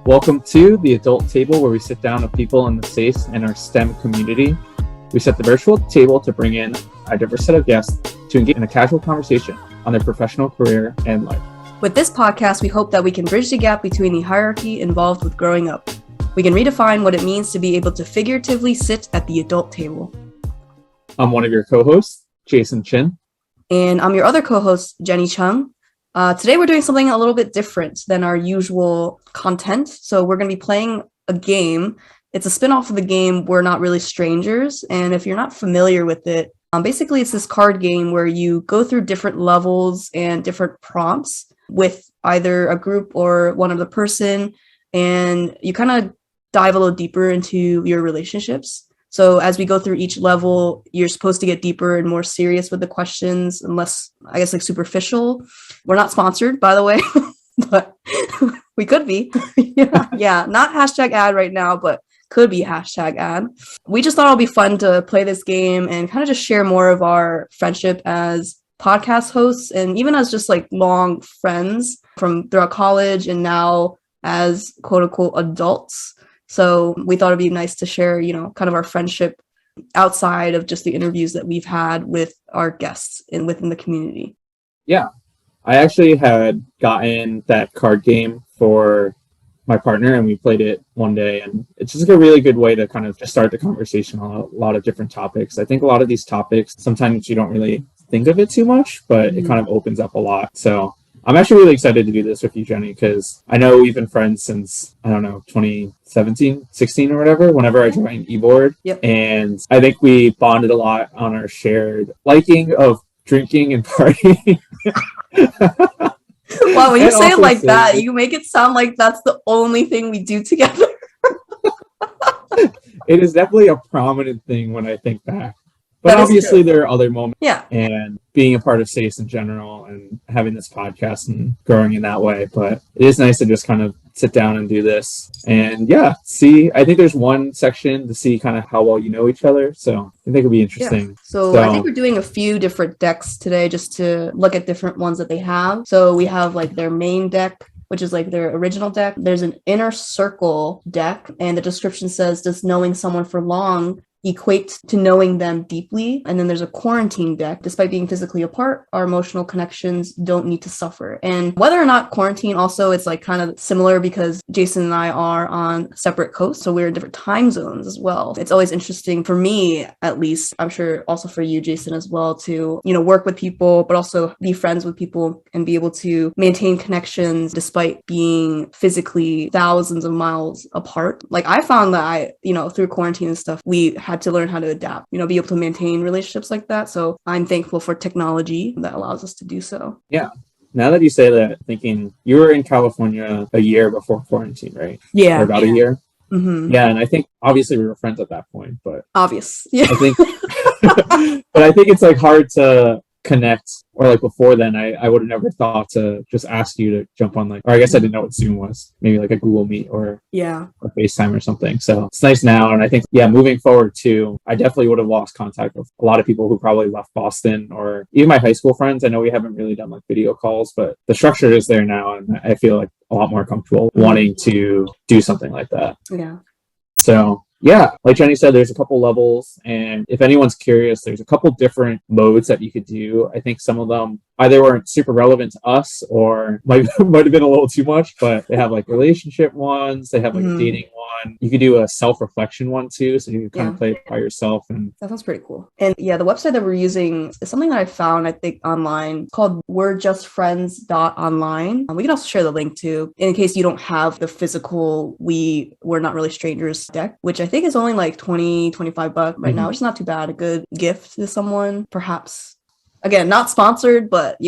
Welcome to the Adult Table, where we sit down with people in the SACE and our STEM community. We set the virtual table to bring in a diverse set of guests to engage in a casual conversation on their professional career and life. With this podcast, we hope that we can bridge the gap between the hierarchy involved with growing up. We can redefine what it means to be able to figuratively sit at the adult table. I'm one of your co-hosts, Jason Chin. And I'm your other co-host, Jenny Chung. Today we're doing something a little bit different than our usual content. So we're going to be playing a game. It's a spin-off of the game We're Not Really Strangers. And if you're not familiar with it, basically it's this card game where you go through different levels and different prompts with either a group or one other person. And you kind of dive a little deeper into your relationships. So as we go through each level, you're supposed to get deeper and more serious with the questions and less, I guess, like superficial. We're not sponsored, by the way, but we could be. Yeah, not hashtag ad right now, but could be hashtag ad. We just thought it would be fun to play this game and kind of just share more of our friendship as podcast hosts and even as just like long friends from throughout college and now as quote unquote adults. So we thought it'd be nice to share, kind of our friendship outside of just the interviews that we've had with our guests within the community. Yeah, I actually had gotten that card game for my partner and we played it one day, and it's just a really good way to kind of just start the conversation on a lot of different topics. I think a lot of these topics, sometimes you don't really think of it too much, but it kind of opens up a lot. So I'm actually really excited to do this with you, Jenny, because I know we've been friends since, 2017, 16 or whatever, whenever I joined eBoard. Yep. And I think we bonded a lot on our shared liking of drinking and partying. Wow, when you say it like that, you make it sound like that's the only thing we do together. It is definitely a prominent thing when I think back. But obviously there are other moments. Yeah. And being a part of SACE in general and having this podcast and growing in that way. But it is nice to just kind of sit down and do this. And I think there's one section to see kind of how well you know each other. So I think it'll be interesting. Yeah. So I think we're doing a few different decks today just to look at different ones that they have. So we have like their main deck, which is like their original deck. There's an inner circle deck, and the description says, does knowing someone for long equate to knowing them deeply? And then there's a quarantine deck. Despite being physically apart, our emotional connections don't need to suffer. And whether or not quarantine also, it's like kind of similar because Jason and I are on separate coasts, so we're in different time zones as well. It's always interesting for me, at least, I'm sure also for you, Jason, as well, to, work with people, but also be friends with people and be able to maintain connections despite being physically thousands of miles apart. Like I found that through quarantine and stuff, we had to learn how to adapt, be able to maintain relationships like that. So I'm thankful for technology that allows us to do so. Yeah. Now that you say that, thinking you were in California a year before quarantine, right? Yeah. Or about a year. Mm-hmm. Yeah. And I think obviously we were friends at that point, but obvious. Yeah. But I think it's like hard to connect, or like before then I would have never thought to just ask you to jump on, or I guess I didn't know what Zoom was, maybe like a Google Meet or FaceTime or something. So it's nice now. And I think moving forward too, I definitely would have lost contact with a lot of people who probably left Boston, or even my high school friends. I know we haven't really done like video calls, but the structure is there now, and I feel like a lot more comfortable wanting to do something like that. So like Jenny said, there's a couple levels, and if anyone's curious, there's a couple different modes that you could do. I think some of them either weren't super relevant to us or might have been a little too much, but they have like relationship ones, they have like a dating one. You could do a self-reflection one too, so you can kind of play it by yourself. And that sounds pretty cool. And the website that we're using is something that I found, I think, online called we'rejustfriends.online. We can also share the link too, in case you don't have the physical We're Not Really Strangers deck, which I think is only like $20-$25 right now, which is not too bad. A good gift to someone, perhaps. Again, not sponsored, but I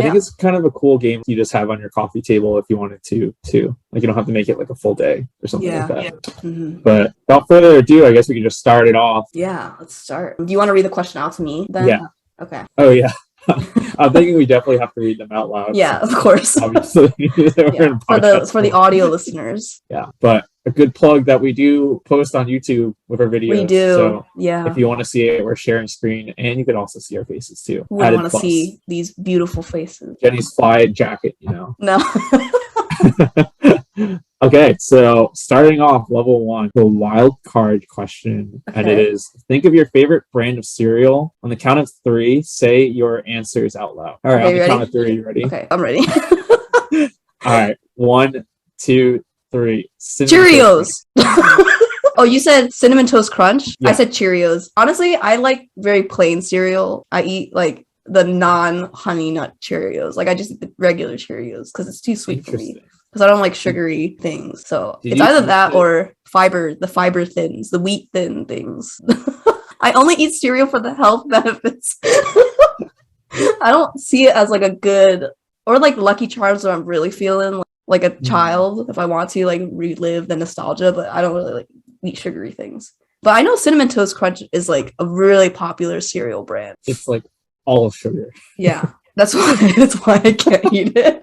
think it's kind of a cool game you just have on your coffee table if you wanted to too. Like you don't have to make it like a full day or something like that. Mm-hmm. But without further ado, I guess we can just start it off. Yeah, let's start. Do you want to read the question out to me then? Yeah. Okay. Oh yeah. I'm thinking we definitely have to read them out loud. Yeah, of course. Obviously, for the audio listeners. Yeah, but a good plug that we do post on YouTube with our videos. We do. So yeah. If you want to see it, we're sharing screen, and you can also see our faces too. We want to see these beautiful faces. Jenny's fly jacket, No. Okay, so starting off level 1, the wild card question, and it is: think of your favorite brand of cereal. On the count of 3, say your answers out loud. All right, on the count of 3, you ready? Okay, I'm ready. All right, 1, 2, 3. Cheerios. Oh, you said Cinnamon Toast Crunch? Yeah. I said Cheerios. Honestly, I like very plain cereal. I eat like the non-honey nut Cheerios. Like I just eat the regular Cheerios because it's too sweet for me. Because I don't like sugary things. So it's either that or the fiber thins, the wheat thin things. I only eat cereal for the health benefits. I don't see it as like a good, or like Lucky Charms where I'm really feeling like a child if I want to like relive the nostalgia, but I don't really like eat sugary things. But I know Cinnamon Toast Crunch is like a really popular cereal brand. It's like all sugar. Yeah, that's why I can't eat it.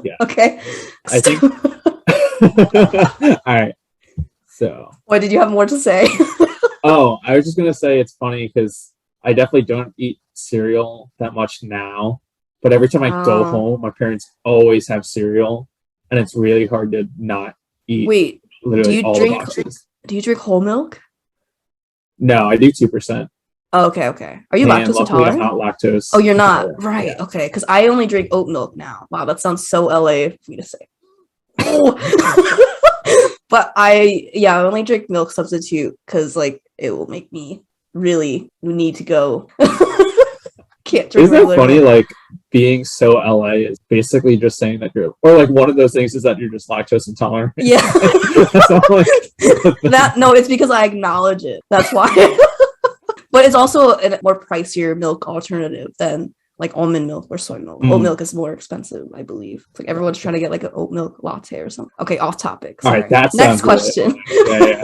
Yeah. Okay. I think. All right. So. What did you have more to say? Oh, I was just gonna say it's funny because I definitely don't eat cereal that much now, but every time I go home, my parents always have cereal, and it's really hard to not eat. Wait, literally all the boxes. Do you drink whole milk? No, I do 2%. Oh, okay. Are you lactose intolerant? I'm not lactose. Oh, you're not? Right. Yeah. Okay. Because I only drink oat milk now. Wow, that sounds so LA for me to say. But I only drink milk substitute because like it will make me really need to go. Can't drink. Isn't that funny? Milk. Like being so LA is basically just saying that you're, or like one of those things is that you're just lactose intolerant. Yeah. It's because I acknowledge it. That's why. But it's also a more pricier milk alternative than like almond milk or soy milk. Oat milk is more expensive, I believe. It's like everyone's trying to get like an oat milk latte or something. Okay, off topic. Sorry. All right, that's next question. Yeah.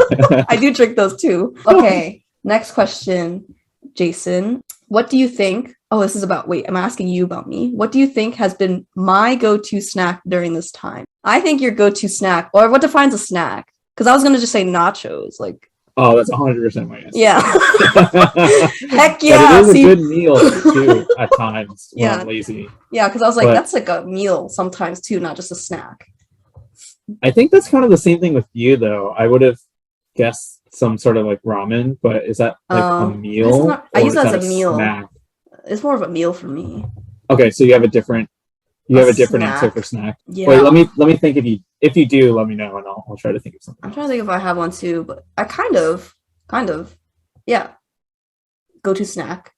I do drink those too. Okay, next question, Jason. What do you think? Oh, this is about, I'm asking you about me. What do you think has been my go-to snack during this time? I think your go-to snack, or what defines a snack? Because I was going to just say nachos, like. Oh, that's 100% my answer. Yeah. Heck yeah. But it is a good meal too at times when I'm lazy. Yeah, because I was like, that's like a meal sometimes too, not just a snack. I think that's kind of the same thing with you though. I would have guessed some sort of like ramen, but is that like a meal? I use that as a meal. Snack? It's more of a meal for me. Okay, so you have a different answer for snack. Yeah. Wait, let me think if you do, let me know and I'll try to think of something. I'm trying to think if I have one too, but I kind of, yeah. Go to snack.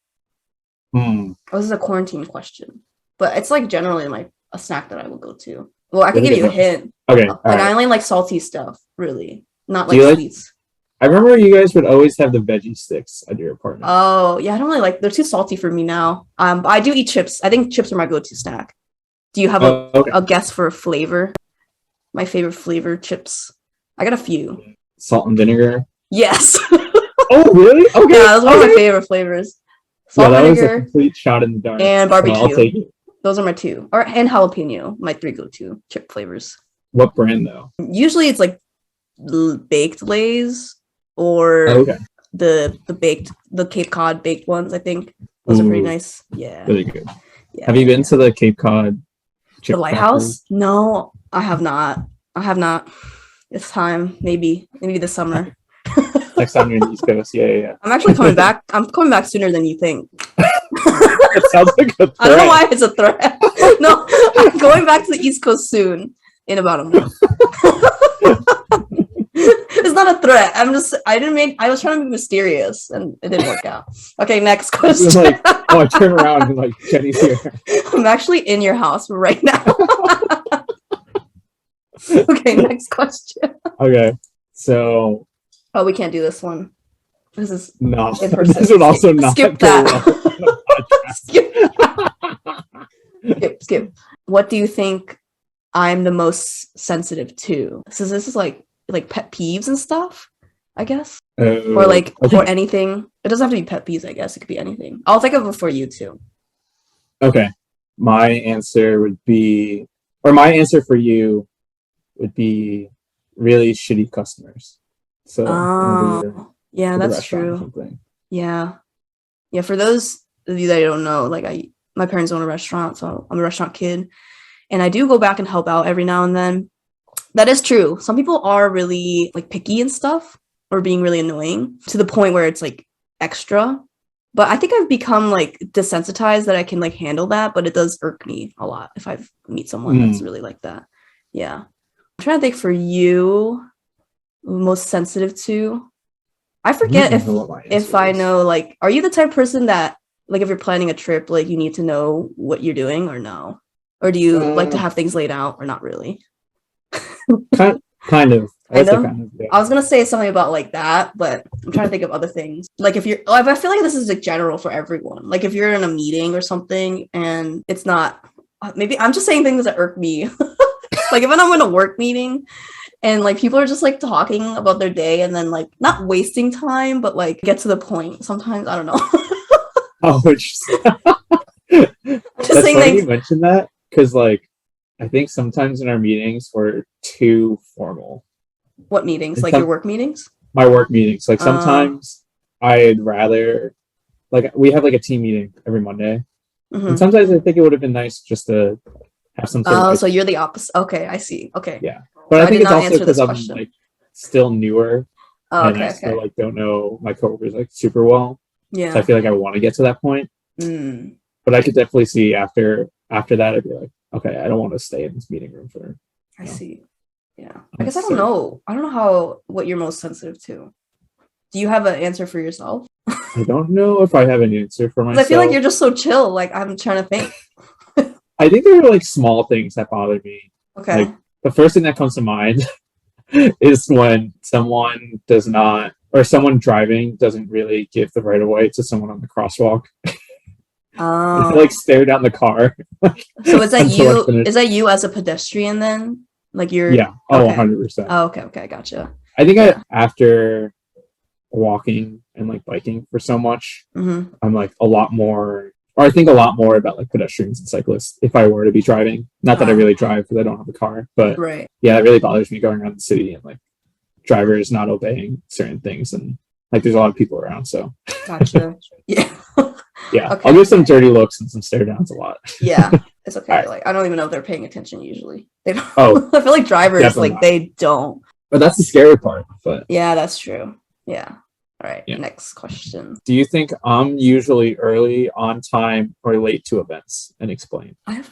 Oh, this is a quarantine question, but it's like generally like a snack that I will go to. Well, I can give you a hint. Okay. Like I only like salty stuff, really, not like sweets. I remember you guys would always have the veggie sticks at your apartment. Oh yeah, I don't really like. They're too salty for me now. But I do eat chips. I think chips are my go-to snack. Do you have a guess for a flavor? My favorite flavor chips. I got a few. Salt and vinegar. Yes. Oh really? Okay. Yeah, that's one of my favorite flavors. Salt and vinegar. Was a complete shot in the dark. And barbecue. So I'll take it. Those are my 2. And jalapeno, my 3 go-to chip flavors. What brand though? Usually it's like baked Lay's or the Cape Cod baked ones. I think those are pretty nice. Yeah. Really good. Yeah. Have you been to the Cape Cod? The lighthouse? No, I have not. It's time. Maybe this summer. Next time you're in the East Coast. Yeah. I'm actually coming back. I'm coming back sooner than you think. It sounds like a threat. I don't know why it's a threat. No, I'm going back to the East Coast soon, in about a month. It's not a threat. I was trying to be mysterious and it didn't work out. Okay, next question. I turn around and like, Jenny's here. I'm actually in your house right now. Okay, next question. Okay, so. Oh, we can't do this one. This is not. In person. This would also not. Skip that. Skip. What do you think I'm the most sensitive to? So this is like pet peeves and stuff, I guess. Or like okay. or anything. It doesn't have to be pet peeves, I guess. It could be anything. I'll think of it for you too. Okay. My answer would be, or my answer for you would be really shitty customers. So whenever you're Yeah, at the that's restaurant or true. something. Yeah. Yeah, for those of you that don't know, like my parents own a restaurant, so I'm a restaurant kid. And I do go back and help out every now and then. That is true. Some people are really like picky and stuff or being really annoying to the point where it's like extra. But I think I've become like desensitized that I can like handle that, but it does irk me a lot if I meet someone that's really like that. Yeah. I'm trying to think for you, most sensitive to. I forget if I know, like, are you the type of person that, like, if you're planning a trip, like, you need to know what you're doing or no? Or do you like to have things laid out or not really? Kind of. I know. Yeah. I was gonna say something about like that, but I'm trying to think of other things. Like I feel like this is like general for everyone. Like if you're in a meeting or something and it's not, maybe I'm just saying things that irk me. Like if I'm in a work meeting and like people are just like talking about their day and then like not wasting time, but like get to the point. Sometimes I don't know. Oh, just saying funny you mentioned that because like I think sometimes in our meetings we're too formal. What meetings? Like your work meetings? My work meetings. Like sometimes I'd rather, like we have like a team meeting every Monday. And sometimes I think it would have been nice just to have some sort of. So you're the opposite. Okay, I see. Okay. Yeah. But I think it's also because I'm like still newer. And I still like don't know my coworkers like super well. Yeah. So I feel like I want to get to that point. But I could definitely see after that I'd be like, okay, I don't want to stay in this meeting room for. I see. Yeah. I guess I don't know. I don't know what you're most sensitive to. Do you have an answer for yourself? I don't know if I have an answer for myself. I feel like you're just so chill. Like I'm trying to think. I think there are like small things that bother me. Okay. Like the first thing that comes to mind is when someone does not, or someone driving doesn't really give the right of way to someone on the crosswalk. They, like stare down the car. So is that you? Is that you as a pedestrian then? Like you're. Yeah. Oh, 100%. Oh, okay. Gotcha. I think after walking and like biking for so much, I'm like a lot more, or I think a lot more about like pedestrians and cyclists if I were to be driving. Not that I really drive because I don't have a car, but yeah, it really bothers me going around the city and like drivers not obeying certain things, and like there's a lot of people around. So gotcha. Yeah. Yeah. Okay. I'll give some dirty looks and some stare downs a lot. Yeah, it's okay. Right. Like I don't even know if they're paying attention usually. They don't. Oh, I feel like drivers like not. They don't. But that's the scary part. But yeah, that's true. Yeah. All right. Yeah. Next question. Do you think I'm usually early, on time, or late to events? And explain. I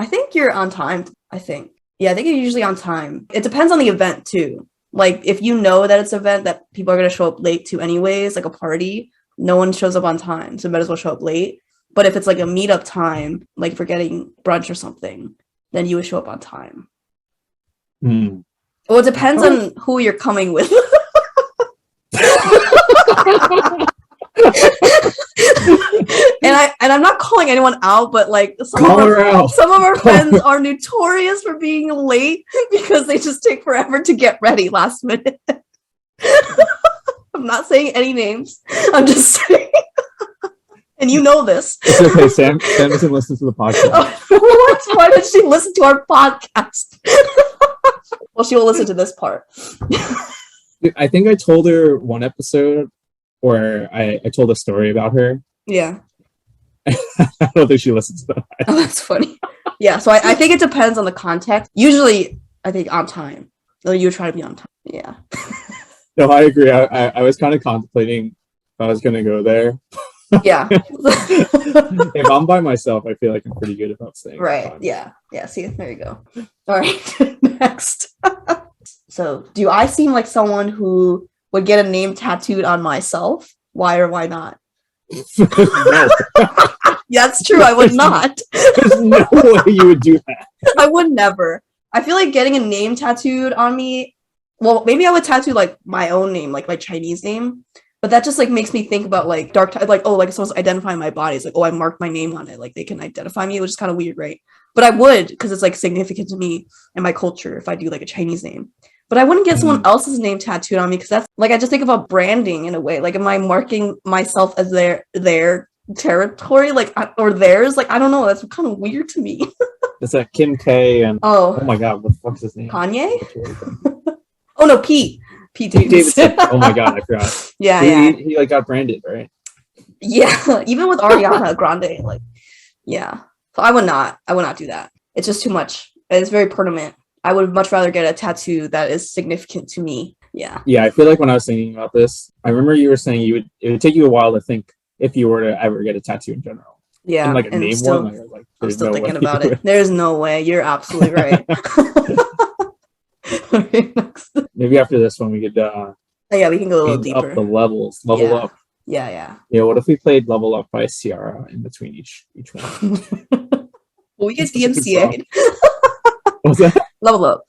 think you're on time. I think you're usually on time. It depends on the event too. Like if you know that it's an event that people are gonna show up late to anyways, like a party. No one shows up on time, so might as well show up late. But if it's like a meetup time, like if we're getting brunch or something, then you would show up on time. Well, it depends on who you're coming with. and I'm not calling anyone out, but like some of our friends are notorious for being late because they just take forever to get ready last minute. I'm not saying any names. I'm just saying. And you know this. It's okay. Sam doesn't listen to the podcast. What? Why did she listen to our podcast? Well, she will listen to this part. I think I told her one episode where I told a story about her. Yeah. I don't think she listens to that. Oh, that's funny. Yeah, so I think it depends on the context. Usually, I think on time. Though you try to be on time. Yeah. No, I agree. I was kind of contemplating if I was going to go there. Yeah. If I'm by myself, I feel like I'm pretty good about staying. Right. Yeah. Yeah. See, there you go. All right. Next. So, do I seem like someone who would get a name tattooed on myself? Why or why not? No. Yeah, that's true. I would not. There's no way you would do that. I would never. I feel like getting a name tattooed on me. Well, maybe I would tattoo like my own name, like my Chinese name, but that just like makes me think about like like someone's identifying my body. It's like, oh, I marked my name on it, like they can identify me, which is kind of weird, right? But I would, because it's like significant to me and my culture if I do like a Chinese name. But I wouldn't get someone else's name tattooed on me because that's like I just think about branding in a way. Like, am I marking myself as their territory, like or theirs? Like, I don't know. That's kind of weird to me. It's like Kim K and oh my god, what the fuck's his name? Kanye? Oh no, Pete Davidson. Oh my god, I forgot. Yeah. He like got branded, right? Yeah, even with Ariana Grande, like, yeah. So I would not do that. It's just too much. It's very permanent. I would much rather get a tattoo that is significant to me. Yeah. Yeah, I feel like when I was thinking about this, I remember you were saying it would take you a while to think if you were to ever get a tattoo in general. Yeah. And like a name still, one, like I'm still thinking about it. There's no way. You're absolutely right. Okay, next. Maybe after this one we could yeah, we can go a little deeper. Up the levels. Level up. Yeah. Yeah, what if we played Level Up by Ciara in between each one? Well, we get DMCA'd. What's that? Level up.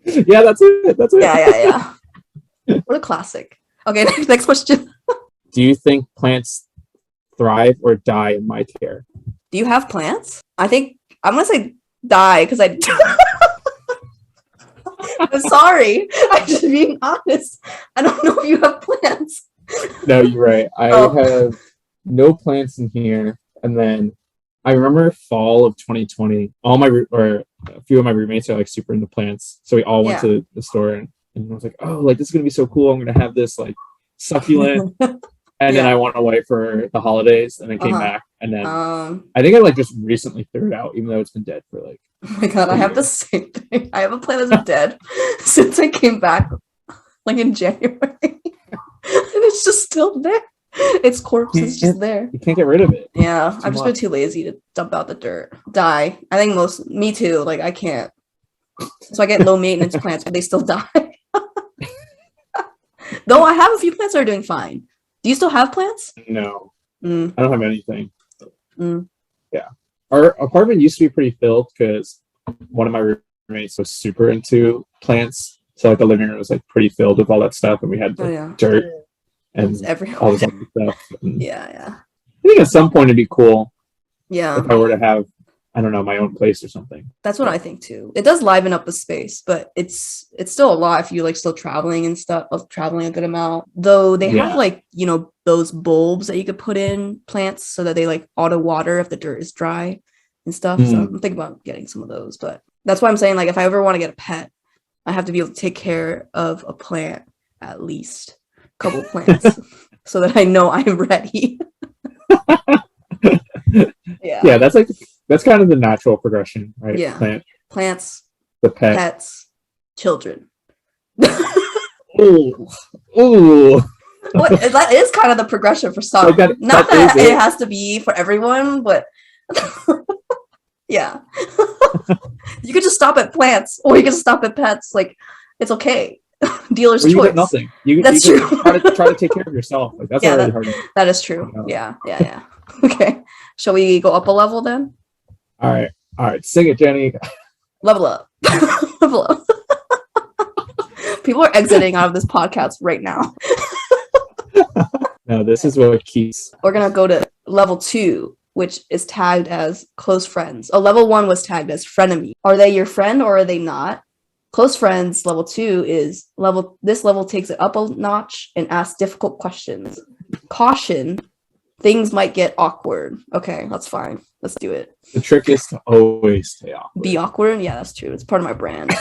Yeah, that's it. Yeah. What a classic. Okay, next question. Do you think plants thrive or die in my care? Do you have plants? I think I'm gonna say die because I. I'm sorry. I'm just being honest. I don't know if you have plants. No, you're right. I have no plants in here. And then I remember fall of 2020. A few of my roommates are like super into plants, so we all went to the store and I was like, oh, like this is gonna be so cool. I'm gonna have this like succulent. And then I went away for the holidays and then came back. And then I think I like just recently threw it out, even though it's been dead for like. Oh my god, I have the same thing. I have a plant that's dead since I came back like in January. And it's just still there. Its corpse is just there. You can't get rid of it. Yeah, I've just been too lazy to dump out the dirt. Die. I think me too. Like I can't. So I get low maintenance plants, but they still die. Though I have a few plants that are doing fine. Do you still have plants? No. I don't have anything. Yeah. Our apartment used to be pretty filled because one of my roommates was super into plants. So like the living room was like pretty filled with all that stuff, and we had dirt and all this other stuff. And yeah. I think at some point it'd be cool. Yeah. If I were to have, I don't know, my own place or something. That's what I think too. It does liven up the space, but it's still a lot if you like still traveling and stuff, traveling a good amount. Though they have like, those bulbs that you could put in plants so that they like auto water if the dirt is dry and stuff. So I'm thinking about getting some of those, but that's why I'm saying like if I ever want to get a pet, I have to be able to take care of a plant, at least a couple plants, so that I know I'm ready. Yeah, that's kind of the natural progression, right? Yeah. Plants, the pets, children. Ooh. Well, that is kind of the progression for some. Like Not that it has to be for everyone, but yeah. You could just stop at plants, or you can stop at pets. Like it's okay. Dealer's choice. Get nothing. That's true. Try to take care of yourself. Like that's really hard. That is true. Yeah. Okay. Shall we go up a level then? All right. Sing it, Jenny. Level up. Level up. People are exiting out of this podcast right now. No, this is what keeps. We're gonna go to level 2, which is tagged as close friends. Level 1 was tagged as frenemy. Are they your friend or are they not? Close friends, level 2 is this level takes it up a notch and asks difficult questions. Caution, things might get awkward. Okay, that's fine. Let's do it. The trick is to always stay awkward. Be awkward? Yeah, that's true. It's part of my brand.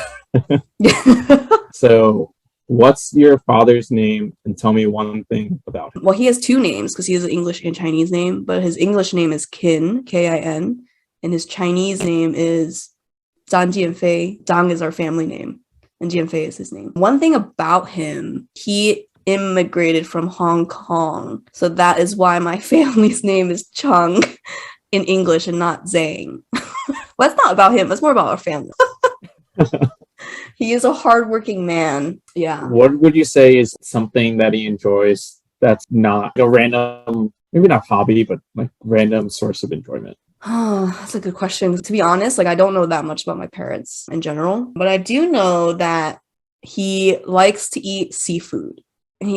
So, what's your father's name, and tell me one thing about him? Well, he has 2 names because he has an English and Chinese name, but his English name is Kin, K-I-N, and his Chinese name is Zhang Jianfei. Zhang is our family name, and Jianfei is his name. One thing about him, he immigrated from Hong Kong, so that is why my family's name is Chung in English and not Zhang. Well, that's not about him. It's more about our family. He is a hardworking man. Yeah. What would you say is something that he enjoys that's not a random, maybe not hobby, but like random source of enjoyment? Oh, that's a good question. To be honest, like I don't know that much about my parents in general, but I do know that he likes to eat seafood. And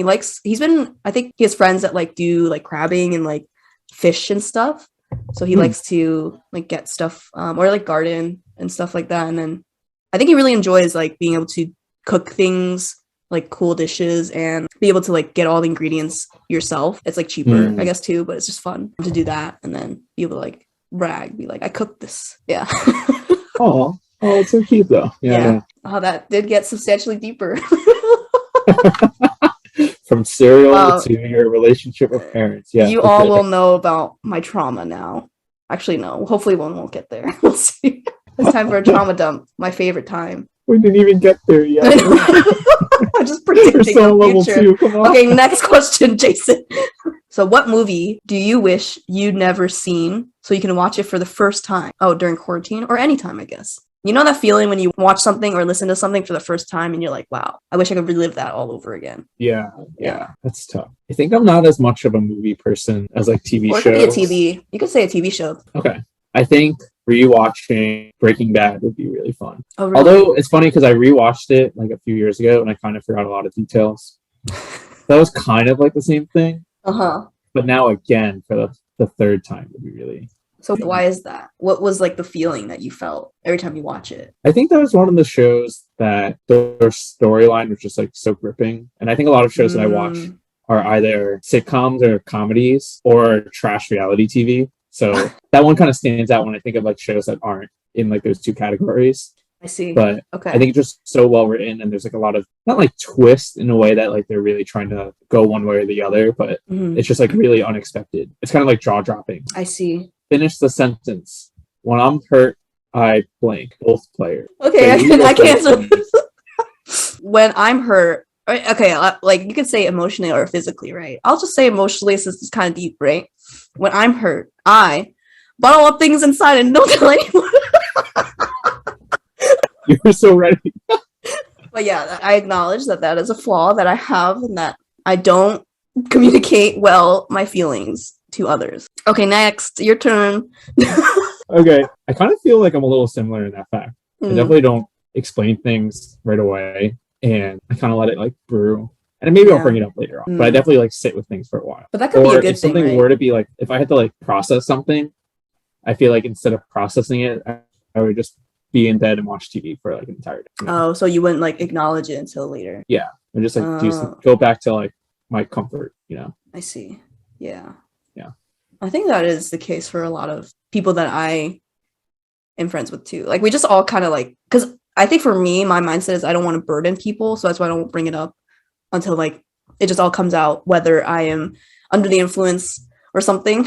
I think he has friends that like do like crabbing and like fish and stuff. So he likes to like get stuff or like garden and stuff like that. And then I think he really enjoys like being able to cook things, like cool dishes, and be able to like get all the ingredients yourself. It's like cheaper, I guess, too, but it's just fun to do that and then be able to like brag, be like, I cooked this. Yeah. Oh, it's so cute though. Yeah. Oh, that did get substantially deeper. From cereal to your relationship with parents. Yeah. You all will know about my trauma now. Actually, no. Hopefully one won't get there. We'll see. It's time for a trauma dump. My favorite time. We didn't even get there yet. I'm just predicting the future. Come on. Okay, next question, Jason. So what movie do you wish you'd never seen so you can watch it for the first time? Oh, during quarantine or anytime, I guess. You know that feeling when you watch something or listen to something for the first time and you're like, wow, I wish I could relive that all over again. Yeah. That's tough. I think I'm not as much of a movie person as like TV shows. Or it could be a TV. You could say a TV show. Okay. I think rewatching Breaking Bad would be really fun. Oh, really? Although it's funny because I rewatched it like a few years ago and I kind of forgot a lot of details. That was kind of like the same thing. But now again, for the third time would be really... So why is that? What was like the feeling that you felt every time you watch it? I think that was one of the shows that their storyline was just like so gripping. And I think a lot of shows that I watch are either sitcoms or comedies or trash reality TV. So that one kind of stands out when I think of like shows that aren't in like those two categories. I see. But I think it's just so well written and there's like a lot of, not like twist in a way that like they're really trying to go one way or the other, but it's just like really unexpected. It's kind of like jaw dropping. I see. Finish the sentence. When I'm hurt, I blank. Both players. Okay, I can answer. When I'm hurt, okay, like you could say emotionally or physically, right? I'll just say emotionally since it's kind of deep, right? When I'm hurt, I bottle up things inside and don't tell anyone. You were so ready. But yeah, I acknowledge that is a flaw that I have and that I don't communicate well my feelings to others. Okay, next, your turn. Okay, I kind of feel like I'm a little similar in that fact. I definitely don't explain things right away, and I kind of let it like brew. And maybe I'll bring it up later on, but I definitely like sit with things for a while. But that could be a good if something thing, right? were to be like, if I had to like process something, I feel like instead of processing it, I would just be in bed and watch TV for like an entire day. You know? Oh, so you wouldn't like acknowledge it until later? Yeah, and just like go back to like my comfort, you know? I see. Yeah. I think that is the case for a lot of people that I am friends with too. Like we just all kind of like, because I think for me, my mindset is I don't want to burden people, so that's why I don't bring it up until like it just all comes out, whether I am under the influence or something.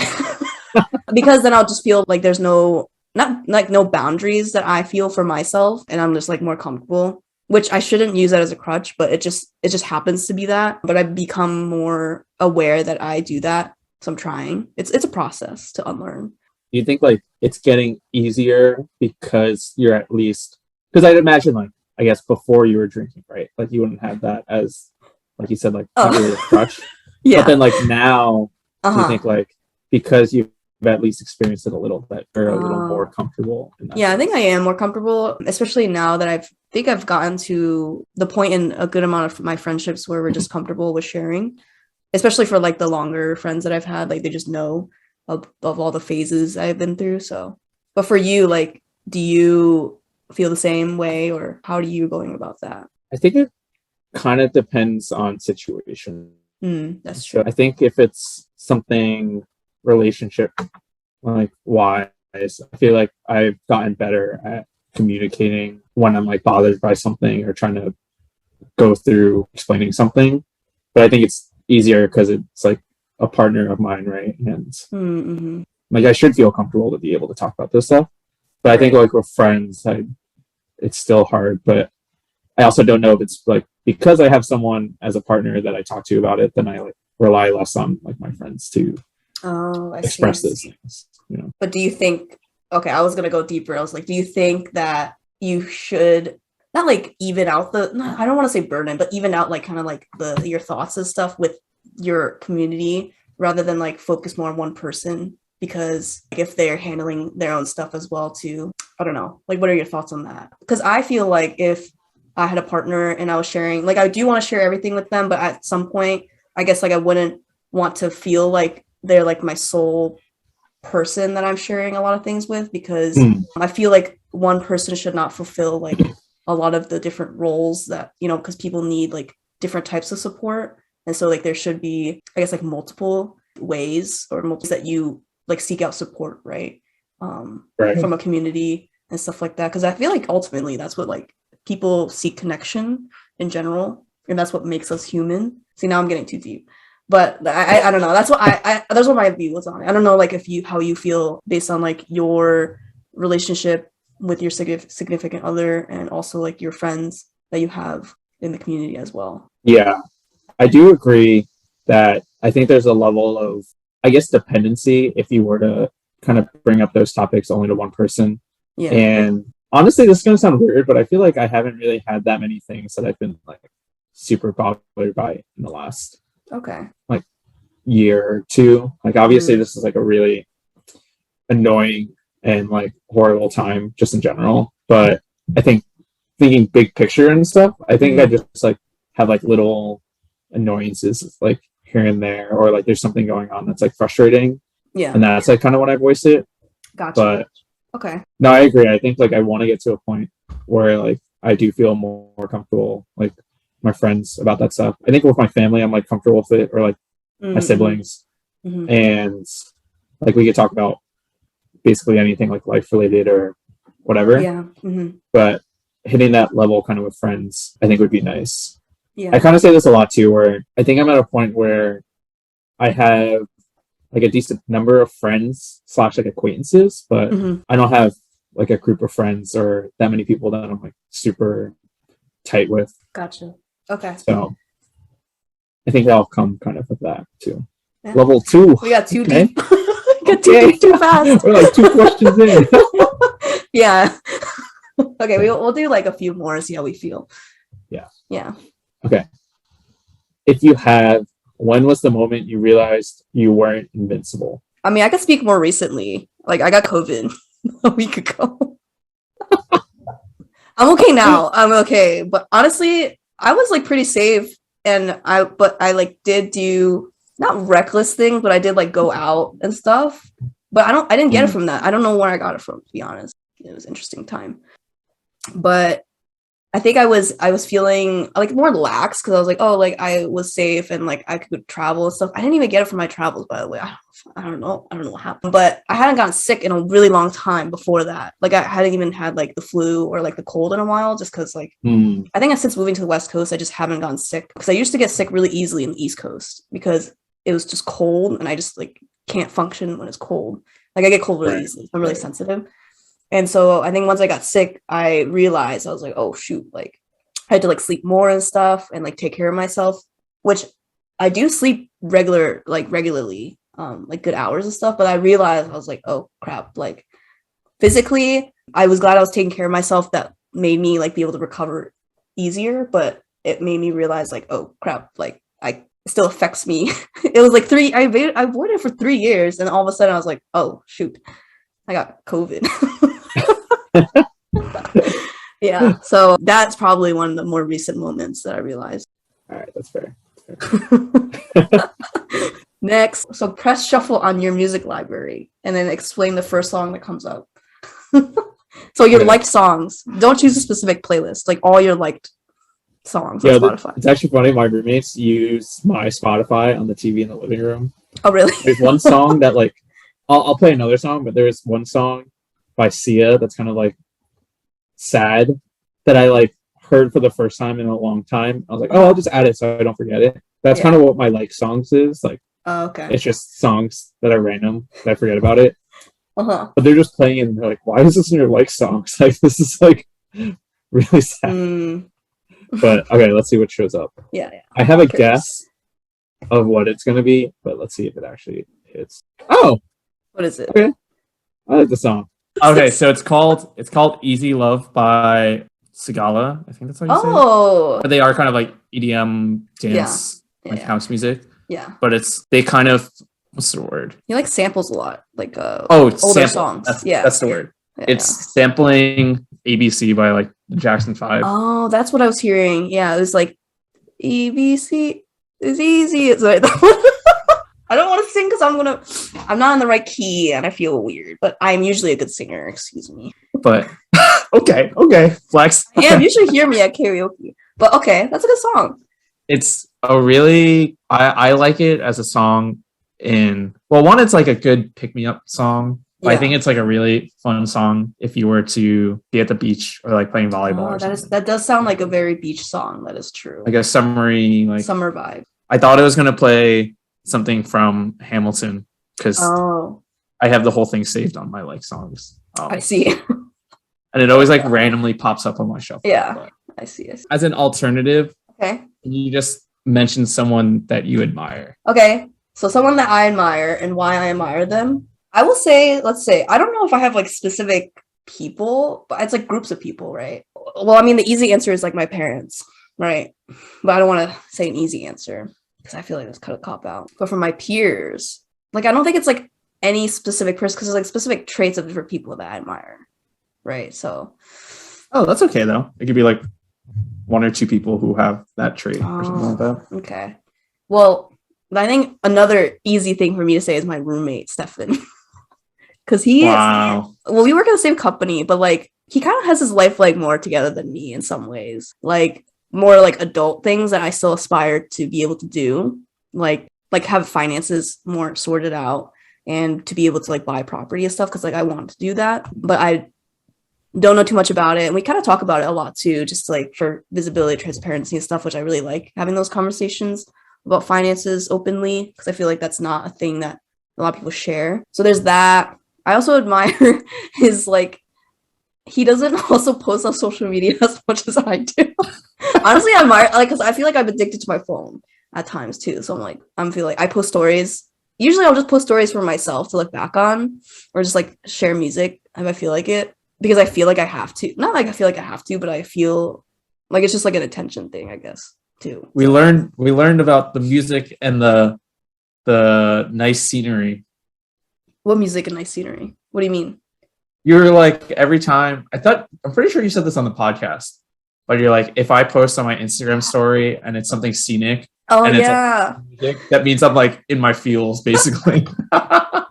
Because then I'll just feel like there's no boundaries that I feel for myself, and I'm just like more comfortable, which I shouldn't use that as a crutch, but it just happens to be that. But I've become more aware that I do that. So I'm trying. It's a process to unlearn. Do you think like it's getting easier because you're at least, because I'd imagine like, I guess before you were drinking, right? Like you wouldn't have that as, like you said, like not really a crutch. Yeah. But then like now, do you think like because you've at least experienced it a little bit, you're a little more comfortable in that sense? I think I am more comfortable, especially now that I've gotten to the point in a good amount of my friendships where we're just comfortable with sharing. Especially for like the longer friends that I've had, like they just know of all the phases I've been through. So, but for you, like, do you feel the same way, or how are you going about that? I think it kind of depends on situation. That's true. So I think if it's something relationship like wise, I feel like I've gotten better at communicating when I'm like bothered by something or trying to go through explaining something. But I think it's easier because it's like a partner of mine, right? And like I should feel comfortable to be able to talk about this stuff. But I think like with friends, it's still hard. But I also don't know if it's like because I have someone as a partner that I talk to about it, then I like rely less on like my friends to express those things. You know. But do you think? Okay, I was gonna go deeper. I was like, do you think that you should not like even out I don't want to say burden, but even out like kind of like your thoughts and stuff with your community rather than like focus more on one person? Because like, if they're handling their own stuff as well too, I don't know. Like, what are your thoughts on that? Because I feel like if I had a partner and I was sharing, like I do want to share everything with them, but at some point, I guess like I wouldn't want to feel like they're like my sole person that I'm sharing a lot of things with, because I feel like one person should not fulfill like a lot of the different roles that, you know, because people need like different types of support. And so like there should be, I guess, like multiple ways or multiple that you like seek out support, right? From a community and stuff like that. Because I feel like ultimately that's what like people seek connection in general. And that's what makes us human. See, now I'm getting too deep. But I don't know. That's what my view was on it. I don't know like how you feel based on like your relationship with your significant other and also like your friends that you have in the community as well. Yeah, I do agree that I think there's a level of, I guess, dependency if you were to kind of bring up those topics only to one person. Yeah. And honestly, this is going to sound weird, but I feel like I haven't really had that many things that I've been like super bothered by in the last like year or two. Like obviously this is like a really annoying and like horrible time just in general. But I think thinking big picture and stuff, I think I just like have like little annoyances like here and there, or like there's something going on that's like frustrating. Yeah. And that's like kind of when I voice it. Gotcha. But no, I agree. I think like I want to get to a point where like I do feel more comfortable like my friends about that stuff. I think with my family I'm like comfortable with it, or like my siblings. And like we could talk about basically anything like life related or whatever. Yeah. But hitting that level kind of with friends I think would be nice. Yeah. I kind of say this a lot too, where I think I'm at a point where I have like a decent number of friends / like acquaintances, but I don't have like a group of friends or that many people that I'm like super tight with. Gotcha. Okay. So I think that'll come kind of with that too. Yeah. Level 2. We got too deep. Got too deep too fast. We're like 2 questions in. Yeah. Okay, we'll do like a few more and see how we feel. Yeah. Yeah. Okay. If you have, when was the moment you realized you weren't invincible? I mean, I could speak more recently. Like I got COVID a week ago. I'm okay now. I'm okay. But honestly, I was like pretty safe, and I like did do not reckless things, but I did like go out and stuff. But I didn't get it from that. I don't know where I got it from, to be honest. It was an interesting time. But I think I was feeling like more lax because I was like, oh, like I was safe and like I could travel and stuff. I didn't even get it from my travels, by the way. I don't know what happened, but I hadn't gotten sick in a really long time before that. Like I hadn't even had like the flu or like the cold in a while, just because like I think since moving to the West Coast, I just haven't gotten sick, because I used to get sick really easily in the East Coast because it was just cold and I just like can't function when it's cold. Like I get cold really easily. I'm really sensitive. And so I think once I got sick, I realized I was like, oh shoot, like I had to like sleep more and stuff and like take care of myself, which I do sleep regularly, like good hours and stuff. But I realized I was like, oh crap, like physically, I was glad I was taking care of myself. That made me like be able to recover easier, but it made me realize like, oh crap, like it still affects me. It was like I avoided it for 3 years, and all of a sudden I was like, oh shoot, I got COVID. Yeah, so that's probably one of the more recent moments that I realized. All right, that's fair. Next, so press shuffle on your music library and then explain the first song that comes up. So your liked songs. Don't choose a specific playlist, like all your liked songs on Spotify. It's actually funny, my roommates use my Spotify on the TV in the living room. Oh really? There's one song that like I'll play another song, but there's one song by Sia that's kind of like sad that I like heard for the first time in a long time. I was like, oh, I'll just add it so I don't forget it. That's kind of what my like songs is like. Oh, okay. It's just songs that are random that I forget about it. But they're just playing and they're like, why is this in your like songs? Like this is like really sad. But okay, let's see what shows up. Yeah. I have a guess of what it's gonna be, but let's see if it actually hits. Oh, what is it? Okay, I like the song. Okay, so it's called Easy Love by Sigala. I think that's how you say it. But they are kind of like EDM dance, house music. Yeah. But they kind of, what's the word? He like samples a lot, like older songs. That's the word. Yeah, it's sampling ABC by like the Jackson 5. Oh, that's what I was hearing. Yeah, it was like ABC is easy. It's like I don't want to sing because I'm not in the right key and I feel weird, but I'm usually a good singer, excuse me. But Okay, flex. Yeah, you should hear me at karaoke. But okay, that's a good song. It's a really I like it as a song one, it's like a good pick-me-up song. Yeah. I think it's like a really fun song if you were to be at the beach or like playing volleyball. That does sound like a very beach song. That is true. Like a summer vibe. I thought it was gonna play something from Hamilton because I have the whole thing saved on my like songs. I see. And it always like randomly pops up on my shuffle. Yeah, but I see. As an alternative, okay, you just mentioned someone that you admire. Okay, so someone that I admire and why I admire them. I will say, let's say, I don't know if I have like specific people, but it's like groups of people, right? Well, I mean, the easy answer is like my parents, right? But I don't want to say an easy answer because I feel like that's kind of cop out. But for my peers, like I don't think it's like any specific person because there's like specific traits of different people that I admire, right? So, that's okay though. It could be like one or two people who have that trait or something like that. Okay. Well, I think another easy thing for me to say is my roommate, Stefan. Because we work in the same company, but like he kind of has his life like more together than me in some ways. Like more like adult things that I still aspire to be able to do. Like have finances more sorted out and to be able to like buy property and stuff. Because like I want to do that, but I don't know too much about it. And we kind of talk about it a lot too, just like for visibility, transparency and stuff, which I really like having those conversations about finances openly because I feel like that's not a thing that a lot of people share. So there's that. I also admire his like he doesn't also post on social media as much as I do. Honestly, I admire like because I feel like I'm addicted to my phone at times too. So I'm feel like I post stories. Usually I'll just post stories for myself to look back on or just like share music if I feel like it. Because I feel like I have to. Not like I feel like I have to, but I feel like it's just like an attention thing, I guess, too. We learned about the music and the nice scenery. What music and nice scenery? What do you mean? You're like every time I'm pretty sure you said this on the podcast, but you're like, if I post on my Instagram story and it's something scenic, and it's like music, that means I'm like in my feels, basically. That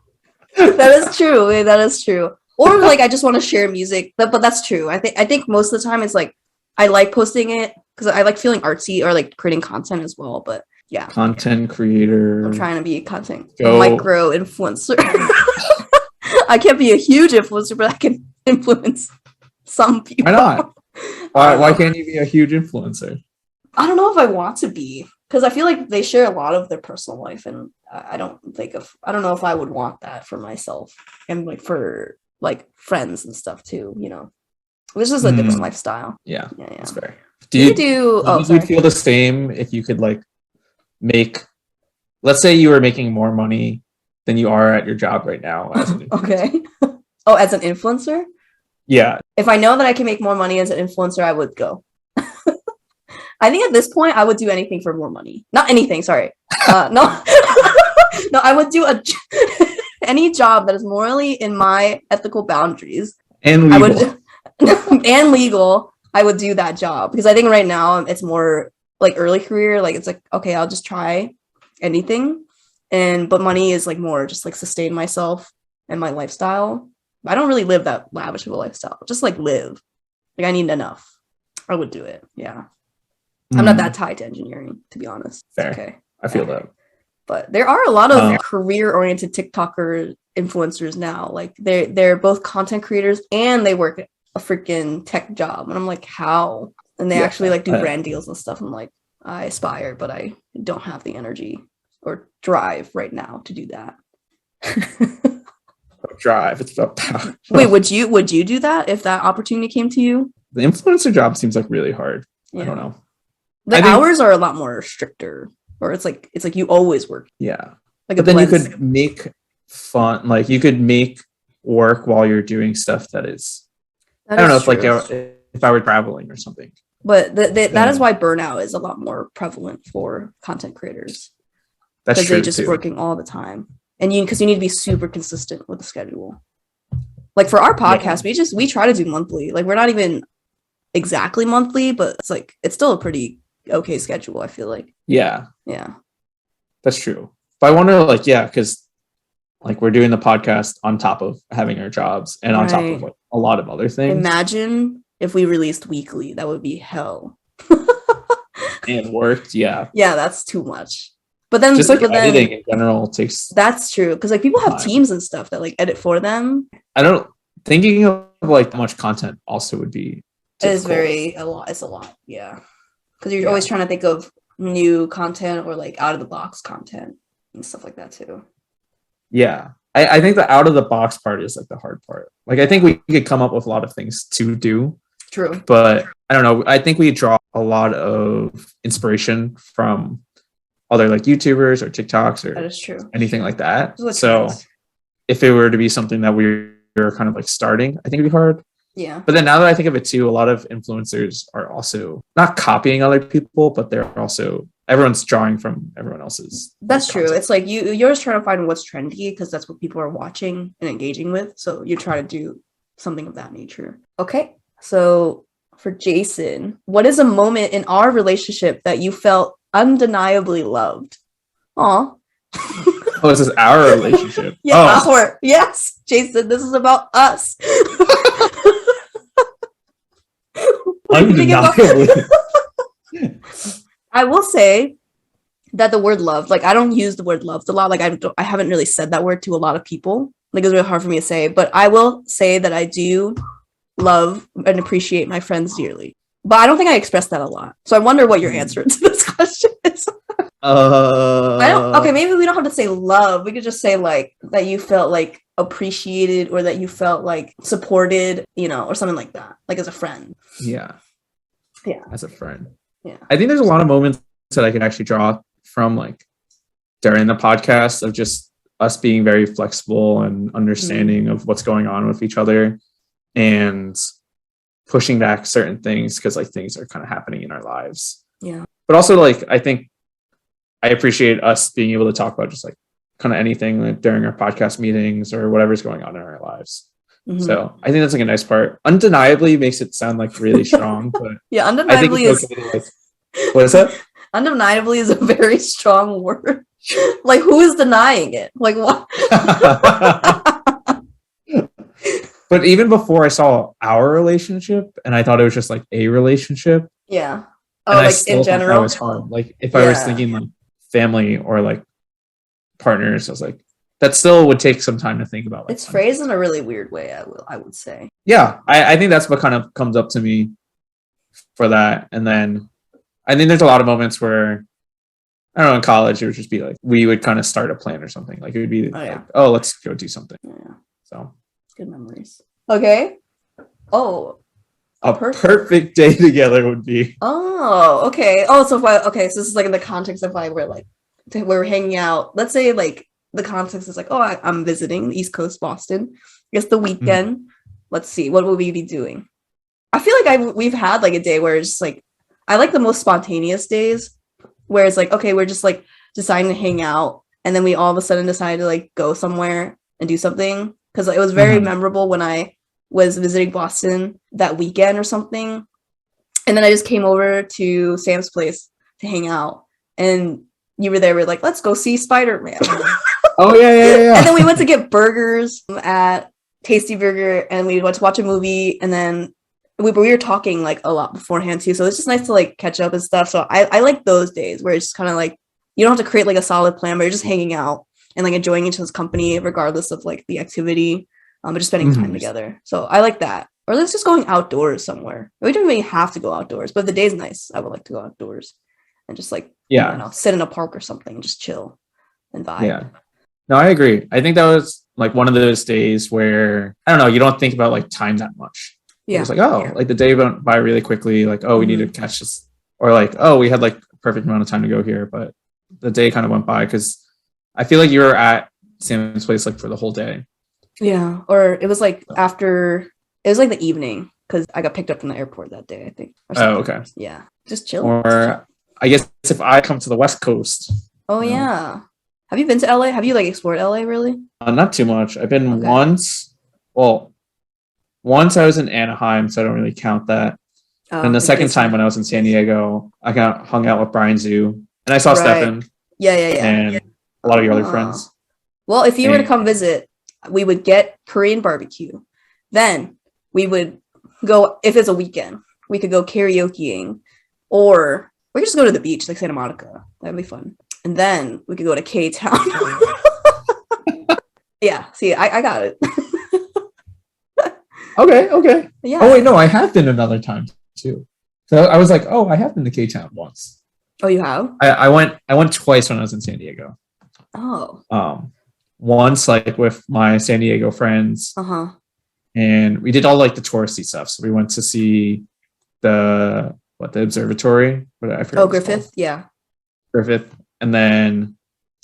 is true. That is true. Or like I just want to share music, but that's true. I think most of the time it's like I like posting it because I like feeling artsy or like creating content as well. But yeah, content creator. I'm trying to be a content micro influencer. I can't be a huge influencer, but I can influence some people. Why not? Why can't you be a huge influencer? I don't know if I want to be because I feel like they share a lot of their personal life, and I don't know if I would want that for myself and like for like friends and stuff too, you know. This is a different lifestyle. Yeah, that's fair. Do you feel the same if you could like let's say you were making more money than you are at your job right now as an okay. Oh, as an influencer? Yeah. If I know that I can make more money as an influencer, I would go. I think at this point I would do anything for more money. Not anything, sorry. No. No, I would do any job that is morally in my ethical boundaries. And legal. And legal, I would do that job. Because I think right now it's more like early career. Like it's like, okay, I'll just try anything. But money is like more just like sustain myself and my lifestyle. I don't really live that lavish of a lifestyle. Just like live. Like I need enough. I would do it. Yeah. I'm not that tied to engineering, to be honest. Fair. Okay. I feel that. But there are a lot of career-oriented TikToker influencers now. Like they're both content creators and they work a freaking tech job. And I'm like, how? And they actually like do brand deals and stuff. I'm like, I aspire, but I don't have the energy or drive right now to do that. Drive. It's about power. Wait, would you do that if that opportunity came to you? The influencer job seems like really hard. Yeah. I don't know. The hours are a lot more stricter, or it's like you always work. Yeah, like but then you could make fun, like you could make work while you're doing stuff that is. I don't know if like if I were traveling or something. But that is why burnout is a lot more prevalent for content creators. That's true. They're just working all the time, and because you need to be super consistent with the schedule. Like for our podcast, we try to do monthly. Like we're not even exactly monthly, but it's still a pretty okay schedule, I feel like. Yeah, that's true. But I wonder, like, because like we're doing the podcast on top of having our jobs and on top of like a lot of other things. Imagine if we released weekly, that would be hell. And worked, yeah. Yeah, that's too much. But then just like editing in general takes. That's true, because like people have teams and stuff that like edit for them. Thinking of like how much content also would be difficult. It is it's a lot, yeah. Because you're always trying to think of new content or like out of the box content and stuff like that too. Yeah. I think the out of the box part is like the hard part. Like I think we could come up with a lot of things to do. True. But I don't know. I think we draw a lot of inspiration from other like YouTubers or TikToks or that is true. Anything like that. So if it were to be something that we were kind of like starting, I think it'd be hard. Yeah. But then now that I think of it too, a lot of influencers are also not copying other people, but they're also everyone's drawing from everyone else's. That's true. It's like you're just trying to find what's trendy because that's what people are watching and engaging with. So you try to do something of that nature. Okay. So for Jason, what is a moment in our relationship that you felt undeniably loved? Aw. Oh, this is our relationship. Yes, Jason, this is about us. Undeniably. I will say that the word love, like I don't use the word loved a lot. Like I haven't really said that word to a lot of people. Like it's really hard for me to say, but I will say that I do love and appreciate my friends dearly. But I don't think I expressed that a lot. So I wonder what your answer to this question is. Maybe we don't have to say love. We could just say like that you felt like appreciated or that you felt like supported, or something like that, like as a friend. Yeah. Yeah. As a friend. Yeah. I think there's a lot of moments that I can actually draw from like during the podcast of just us being very flexible and understanding of what's going on with each other and pushing back certain things because like things are kind of happening in our lives. Yeah. But also like I think I appreciate us being able to talk about just like kind of anything like, during our podcast meetings or whatever's going on in our lives. Mm-hmm. So I think that's like a nice part. Undeniably makes it sound like really strong, but yeah, undeniably is what is that? Undeniably is a very strong word. Like who is denying it? Like what? But even before I saw our relationship and I thought it was just like a relationship. Yeah. Oh, like in general. That was hard. Like if I was thinking like family or like partners, I was like, that still would take some time to think about. Like, it's phrased in a really weird way, I would say. Yeah, I think that's what kind of comes up to me for that. And then I think there's a lot of moments where, I don't know, in college, it would just be like, we would kind of start a plan or something. Like it would be let's go do something. Yeah. So. Good memories. Okay. Oh. A perfect day together would be. Oh, okay. Oh, so so this is like in the context of like we're hanging out. Let's say like the context is like, I'm visiting the East Coast, Boston. I guess the weekend. Mm-hmm. Let's see, what will we be doing? I feel like we've had like a day where it's just like, I like the most spontaneous days where it's like, okay, we're just like deciding to hang out, and then we all of a sudden decide to like go somewhere and do something. Because it was very memorable when I was visiting Boston that weekend or something. And then I just came over to Sam's place to hang out. And you were there. We're like, let's go see Spider-Man. Oh, yeah. And then we went to get burgers at Tasty Burger. And we went to watch a movie. And then we were talking like a lot beforehand too. So it's just nice to like catch up and stuff. So I like those days where it's just kind of like, you don't have to create like a solid plan, but you're just hanging out and like enjoying each other's company regardless of like the activity, but just spending time together. So I like that. Or let's just going outdoors somewhere. We don't even have to go outdoors, but if the day's nice, I would like to go outdoors and just like, sit in a park or something, just chill and vibe. Yeah. No, I agree. I think that was like one of those days where, I don't know, you don't think about like time that much. Yeah. It's like, like the day went by really quickly. Like, we need to catch this. Or like, we had like a perfect amount of time to go here, but the day kind of went by because I feel like you were at Sam's place like for the whole day. Yeah, or it was like it was like the evening because I got picked up from the airport that day, I think. Oh, okay. Yeah, just chill. Or I guess if I come to the West Coast. Oh, yeah. Have you been to LA? Have you like explored LA really? Not too much. I've been once. Well, once I was in Anaheim, so I don't really count that. And the second time when I was in San Diego, I hung out with Brian Zoo and I saw Stefan. Yeah. And a lot of your other friends. Well, if you were to come visit, we would get Korean barbecue. Then we would go, if it's a weekend, we could go karaokeing, or we could just go to the beach, like Santa Monica. That'd be fun. And then we could go to K-Town. Yeah, see, I got it. Okay. Yeah. Oh, wait, no, I have been another time, too. So I was like, oh, I have been to K-Town once. Oh, you have? I went twice when I was in San Diego. Oh. Once, like, with my San Diego friends. Uh-huh. And we did all, like, the touristy stuff. So we went to see the observatory? I forget Griffith? Yeah. Griffith. And then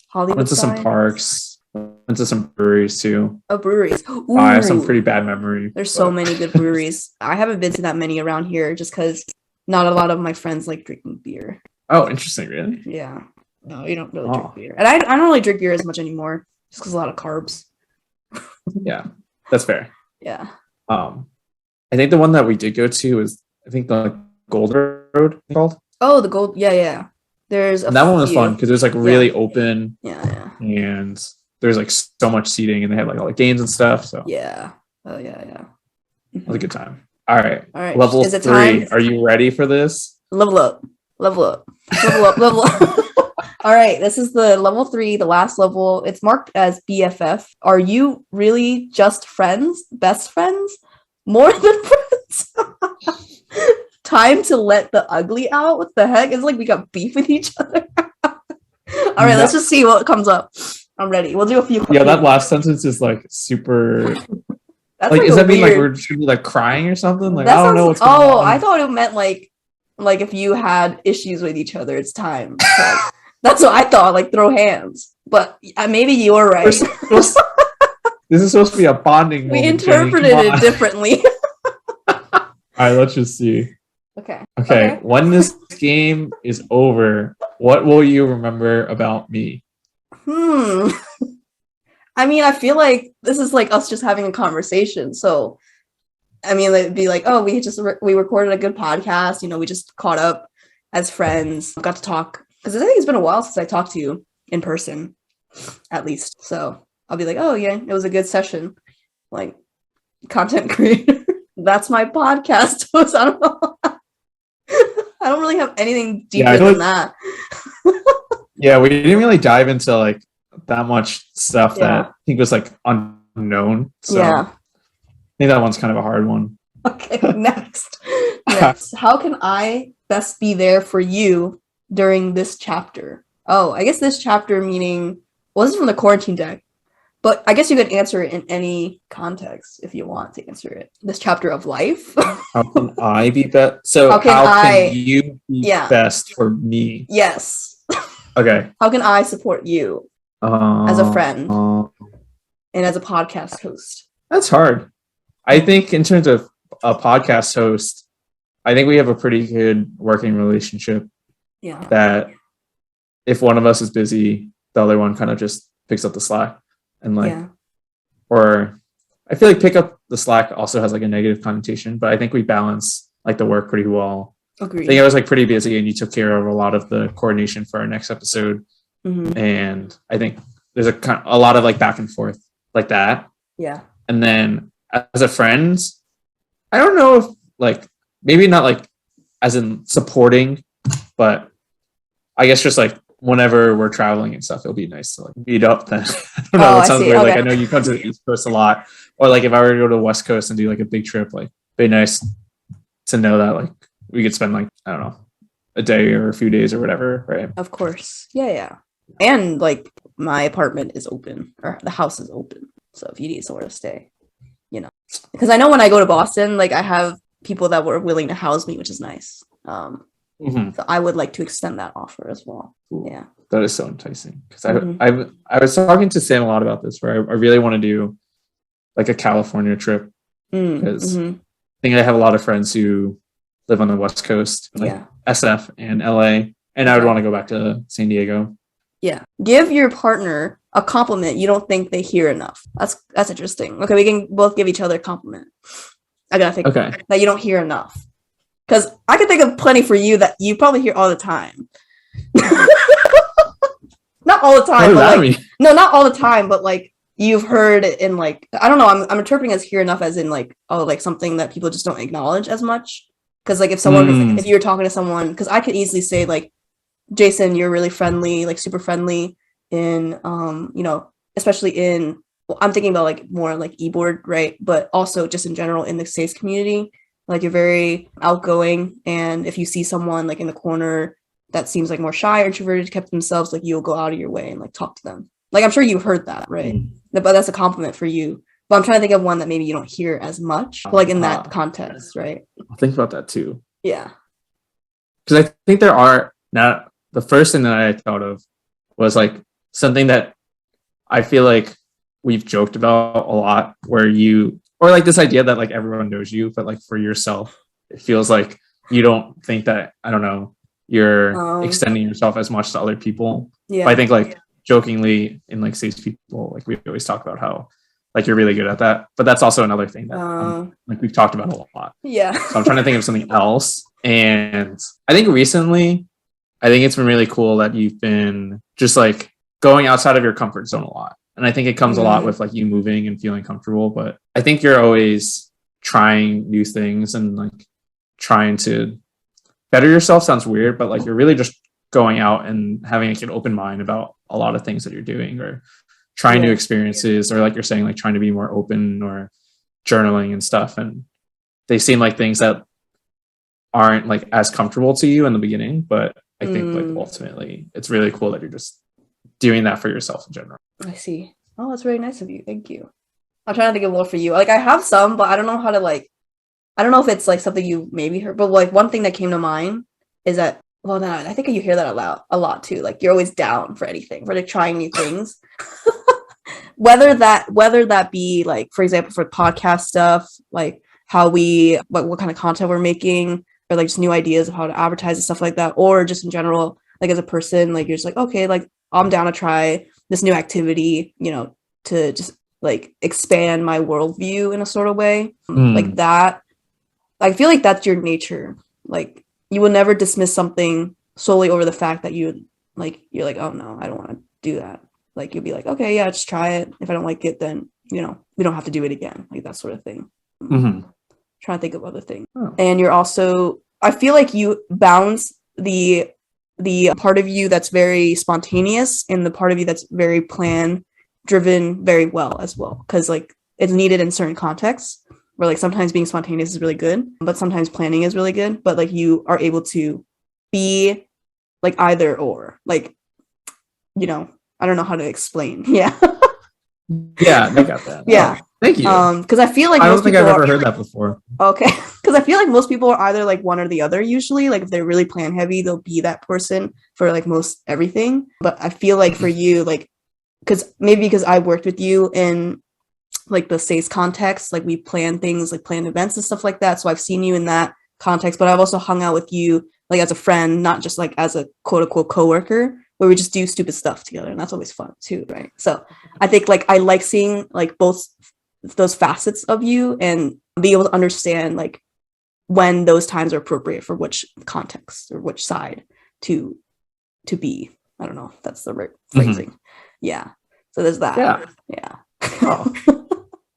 Hollywood went to some parks. Went to some breweries, too. Oh, breweries. Ooh. I have some pretty bad memory. There's so many good breweries. I haven't been to that many around here just because not a lot of my friends like drinking beer. Oh, interesting, really? Yeah. No, you don't really drink beer. And I don't really drink beer as much anymore just because a lot of carbs. Yeah, that's fair. Yeah. I think the one that we did go to was, I think, the Gold Road called. Oh, the Gold. Yeah. There's and that one was fun because it was like really open. Yeah. And there's like so much seating and they had like all the games and stuff. So yeah. Oh, yeah. It was a good time. All right. Level 3. Time? Are you ready for this? Level up. All right. This is the level 3, the last level. It's marked as BFF. Are you really just friends? Best friends? More than friends? Time to let the ugly out? What the heck? It's like we got beef with each other. All right, let's just see what comes up. I'm ready. We'll do a few. Yeah, that last sentence is like super. That's like, does that mean like we're just gonna be like crying or something? Like, I don't know what's going on. I thought it meant like if you had issues with each other, it's time. That's what I thought. Like throw hands, but maybe you were right. This is supposed to be a bonding. We interpreted it differently. All right, let's just see. Okay. When this game is over, what will you remember about me? I mean, I feel like this is like us just having a conversation. So, I mean, it'd be like, oh, we recorded a good podcast. You know, we just caught up as friends, got to talk. Because I think it's been a while since I talked to you in person, at least. So I'll be like, oh, yeah, it was a good session. Like, content creator. That's my podcast host. I don't know. I don't really have anything deeper than that. Yeah, we didn't really dive into like that much stuff that I think was like unknown. So I think that one's kind of a hard one. Okay, next. How can I best be there for you during this chapter? Oh, I guess this chapter meaning, well, this is from the quarantine deck, but I guess you could answer it in any context if you want to answer it. This chapter of life. How can I be best? So how can you be best for me? Yes. Okay. How can I support you as a friend and as a podcast host? That's hard. I think in terms of a podcast host, I think we have a pretty good working relationship. Yeah. That if one of us is busy, the other one kind of just picks up the slack. And like, or I feel like pick up the slack also has like a negative connotation, but I think we balance like the work pretty well. Agreed. I think I was like pretty busy and you took care of a lot of the coordination for our next episode. Mm-hmm. And I think there's a lot of like back and forth like that. Yeah. And then as a friend, I don't know if like, maybe not like as in supporting, but I guess just like whenever we're traveling and stuff, it'll be nice to like meet up then. I don't know. It sounds weird. Okay. Like I know you come to the East Coast a lot, or like if I were to go to the West Coast and do like a big trip, like it'd be nice to know that like we could spend like, I don't know, a day or a few days or whatever, right? Of course. Yeah. And like my apartment is open or the house is open. So if you need somewhere to stay, you know, because I know when I go to Boston, like I have people that were willing to house me, which is nice. So I would like to extend that offer as well. Cool. Yeah. That is so enticing. Because I was talking to Sam a lot about this, where I really want to do like a California trip. Because I think I have a lot of friends who live on the West Coast, like SF and LA. And I would want to go back to San Diego. Yeah. Give your partner a compliment you don't think they hear enough. That's interesting. Okay, we can both give each other a compliment. I gotta think that you don't hear enough. Because I can think of plenty for you that you probably hear all the time. Not not all the time. What does But that like, mean? no, not all the time, but like you've heard it in like, I don't know. I'm interpreting as hear enough as in like, oh, like something that people just don't acknowledge as much. Because like if you're talking to someone, because I could easily say like, Jason, you're really friendly, like super friendly in especially in, well, I'm thinking about like more like e-board, right? But also just in general in the SACE community, like you're very outgoing, and if you see someone like in the corner that seems like more shy or introverted, kept themselves, like you'll go out of your way and like talk to them. Like I'm sure you've heard that, right? But that's a compliment for you. But I'm trying to think of one that maybe you don't hear as much, like in that context, right? I'll think about that too. Yeah. Because I think there are now. The first thing that I thought of was like something that I feel like we've joked about a lot, where or like this idea that like everyone knows you, but like for yourself, it feels like you don't think that, I don't know, you're extending yourself as much to other people. Yeah. But I think like jokingly in like SACE people, like we always talk about how like you're really good at that. But that's also another thing that like we've talked about a lot. Yeah. So I'm trying to think of something else. And I think recently, I think it's been really cool that you've been just like going outside of your comfort zone a lot. And I think it comes a lot with like you moving and feeling comfortable. But I think you're always trying new things and like trying to better yourself. Sounds weird, but like you're really just going out and having like an open mind about a lot of things that you're doing, or trying new experiences, or like you're saying, like trying to be more open, or journaling and stuff. And they seem like things that aren't like as comfortable to you in the beginning, but I think like ultimately it's really cool that you're just doing that for yourself in general. I see. Oh, that's very nice of you. Thank you. I'm trying to think of more for you. Like I have some, but I don't know how to like, I don't know if it's like something you maybe heard, but like one thing that came to mind is that, well, no, I think you hear that a lot too. Like you're always down for anything, for like trying new things. whether that be like, for example, for podcast stuff, like how what kind of content we're making, or like just new ideas of how to advertise and stuff like that, or just in general, like as a person, like you're just like, okay, like I'm down to try this new activity, to just like expand my worldview in a sort of way. Like that. I feel like that's your nature. Like you will never dismiss something solely over the fact that you're like, oh no, I don't want to do that. Like you'll be like, okay, yeah, just try it. If I don't like it, then we don't have to do it again. Like that sort of thing. Trying to think of other things. And you're also, I feel like you balance the part of you that's very spontaneous and the part of you that's very plan driven very well as well, because like it's needed in certain contexts where like sometimes being spontaneous is really good, but sometimes planning is really good, but like you are able to be like either or, like I don't know how to explain. Yeah. I got that. Yeah. Thank you. Because I feel like I don't think I've ever heard that before. Okay. Because I feel like most people are either like one or the other usually. Like if they're really plan heavy, they'll be that person for like most everything. But I feel like for you, like, because I worked with you in like the SACE context, like we plan things, like plan events and stuff like that. So I've seen you in that context, but I've also hung out with you like as a friend, not just like as a quote unquote coworker, where we just do stupid stuff together. And that's always fun too, right? So I think like I like seeing like both those facets of you and be able to understand like when those times are appropriate for which context or which side to be. I don't know if that's the right phrasing. Yeah. So there's that. Yeah. Oh.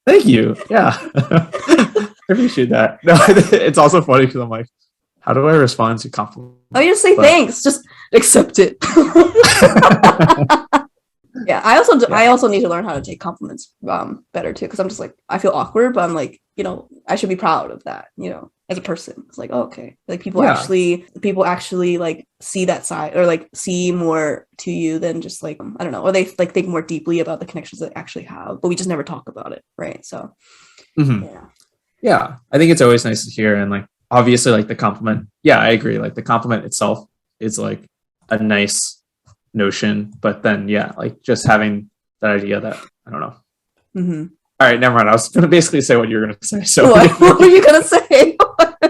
Thank you. Yeah. I appreciate that. No, it's also funny because I'm like, how do I respond to compliments? Oh, you just say thanks. Just accept it. Yeah, I also need to learn how to take compliments better too, because I'm just like, I feel awkward, but I'm like, I should be proud of that, as a person. It's like, oh, okay, like people actually like see that side, or like see more to you than just like, I don't know, or they like think more deeply about the connections that actually have, but we just never talk about it, right? So yeah, I think it's always nice to hear, and like obviously like the compliment, I agree, like the compliment itself is like a nice notion, but then like just having that idea that I don't know. All right, never mind. I was gonna basically say what you were gonna say. So what were you gonna say?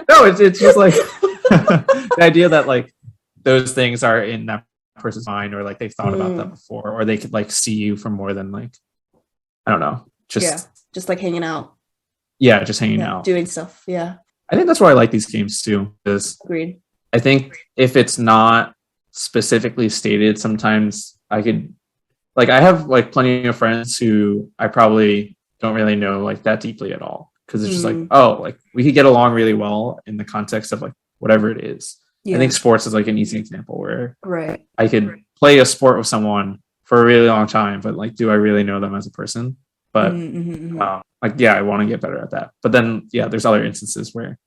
No, it's just like the idea that like those things are in that person's mind, or like they've thought about that before, or they could like see you for more than like, I don't know, just like hanging out. Yeah, just hanging out, doing stuff. Yeah, I think that's why I like these games too. Because agreed. I think if it's not specifically stated, sometimes I could like I have like plenty of friends who I probably don't really know like that deeply at all, because it's just like, oh, like we could get along really well in the context of like whatever it is. I think sports is like an easy example where I could play a sport with someone for a really long time, but like, do I really know them as a person? But like, yeah, I want to get better at that. But then, yeah, there's other instances where